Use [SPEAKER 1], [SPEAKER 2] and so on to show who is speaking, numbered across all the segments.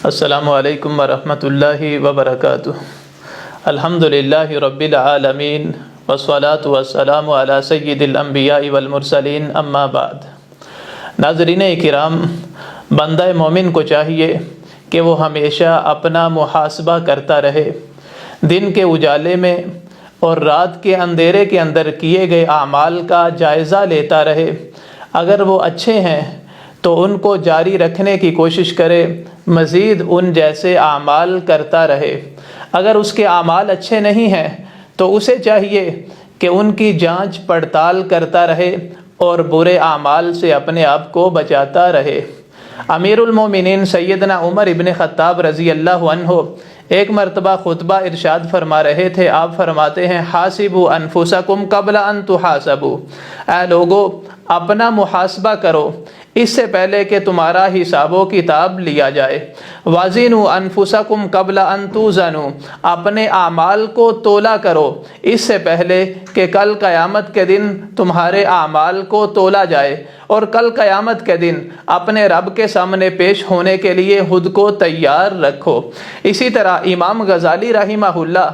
[SPEAKER 1] السلام علیکم ورحمۃ اللہ وبرکاتہ۔ الحمدللہ رب العالمین والصلاة والسلام علی سید الانبیاء والمرسلین، اما بعد۔ ناظرین کرام، بندہ مومن کو چاہیے کہ وہ ہمیشہ اپنا محاسبہ کرتا رہے، دن کے اجالے میں اور رات کے اندھیرے کے اندر کیے گئے اعمال کا جائزہ لیتا رہے۔ اگر وہ اچھے ہیں تو ان کو جاری رکھنے کی کوشش کرے، مزید ان جیسے اعمال کرتا رہے۔ اگر اس کے اعمال اچھے نہیں ہیں تو اسے چاہیے کہ ان کی جانچ پڑتال کرتا رہے اور برے اعمال سے اپنے آپ کو بچاتا رہے۔ امیر المومنین سیدنا عمر ابن خطاب رضی اللہ عنہ ایک مرتبہ خطبہ ارشاد فرما رہے تھے۔ آپ فرماتے ہیں، حاسبوا انفسکم قبل ان تحاسبوا، اے لوگو اپنا محاسبہ کرو اس سے پہلے کہ تمہارا حساب و کتاب لیا جائے۔ وازنوا انفسکم قبل ان توزنوا، اپنے اعمال کو تولا کرو اس سے پہلے کہ کل قیامت کے دن تمہارے اعمال کو تولا جائے، اور کل قیامت کے دن اپنے رب کے سامنے پیش ہونے کے لیے خود کو تیار رکھو۔ اسی طرح امام غزالی رحمہ اللہ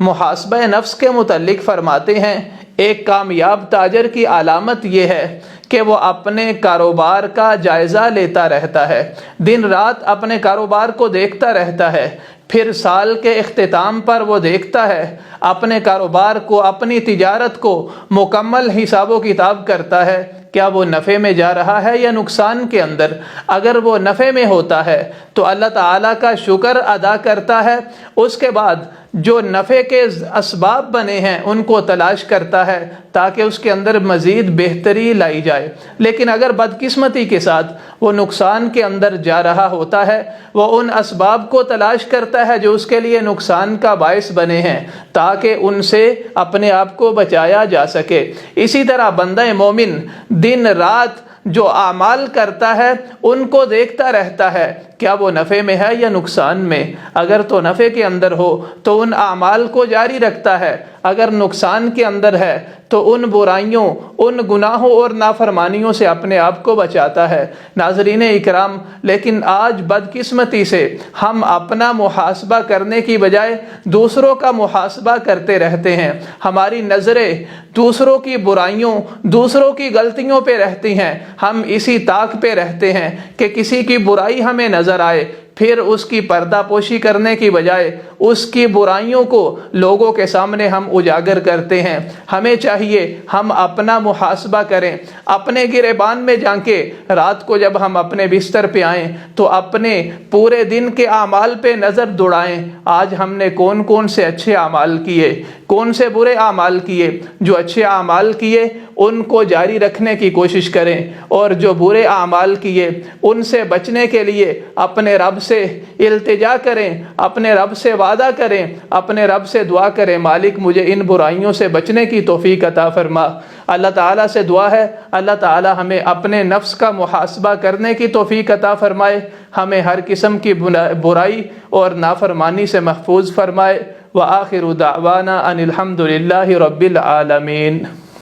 [SPEAKER 1] محاسبہ نفس کے متعلق فرماتے ہیں، ایک کامیاب تاجر کی علامت یہ ہے کہ وہ اپنے کاروبار کا جائزہ لیتا رہتا ہے، دن رات اپنے کاروبار کو دیکھتا رہتا ہے، پھر سال کے اختتام پر وہ دیکھتا ہے اپنے کاروبار کو، اپنی تجارت کو مکمل حساب و کتاب کرتا ہے، کیا وہ نفع میں جا رہا ہے یا نقصان کے اندر۔ اگر وہ نفع میں ہوتا ہے تو اللہ تعالیٰ کا شکر ادا کرتا ہے، اس کے بعد جو نفع کے اسباب بنے ہیں ان کو تلاش کرتا ہے تاکہ اس کے اندر مزید بہتری لائی جائے۔ لیکن اگر بدقسمتی کے ساتھ وہ نقصان کے اندر جا رہا ہوتا ہے، وہ ان اسباب کو تلاش کرتا ہے جو اس کے لیے نقصان کا باعث بنے ہیں تاکہ ان سے اپنے آپ کو بچایا جا سکے۔ اسی طرح بندہ مومن دن رات جو اعمال کرتا ہے ان کو دیکھتا رہتا ہے، کیا وہ نفع میں ہے یا نقصان میں۔ اگر تو نفع کے اندر ہو تو ان اعمال کو جاری رکھتا ہے، اگر نقصان کے اندر ہے تو ان برائیوں، ان گناہوں اور نافرمانیوں سے اپنے آپ کو بچاتا ہے۔ ناظرین اکرام، لیکن آج بدقسمتی سے ہم اپنا محاسبہ کرنے کی بجائے دوسروں کا محاسبہ کرتے رہتے ہیں۔ ہماری نظریں دوسروں کی برائیوں، دوسروں کی غلطیوں پہ رہتی ہیں، ہم اسی طاق پہ رہتے ہیں کہ کسی کی برائی ہمیں نظر آئے، پھر اس کی پردہ پوشی کرنے کی بجائے اس کی برائیوں کو لوگوں کے سامنے ہم اجاگر کرتے ہیں۔ ہمیں چاہیے ہم اپنا محاسبہ کریں، اپنے گریبان میں جھانکیں، رات کو جب ہم اپنے بستر پہ آئیں تو اپنے پورے دن کے اعمال پہ نظر دوڑائیں، آج ہم نے کون کون سے اچھے اعمال کیے، کون سے برے اعمال کیے۔ جو اچھے اعمال کیے ان کو جاری رکھنے کی کوشش کریں، اور جو برے اعمال کیے ان سے بچنے کے لیے اپنے رب سے التجا کریں، اپنے رب سے وعدہ کریں، اپنے رب سے دعا کریں، مالک مجھے ان برائیوں سے بچنے کی توفیق عطا فرما۔ اللہ تعالیٰ سے دعا ہے اللہ تعالیٰ ہمیں اپنے نفس کا محاسبہ کرنے کی توفیق عطا فرمائے، ہمیں ہر قسم کی برائی اور نافرمانی سے محفوظ فرمائے۔ وآخر دعوانا ان الحمد للہ رب العالمین۔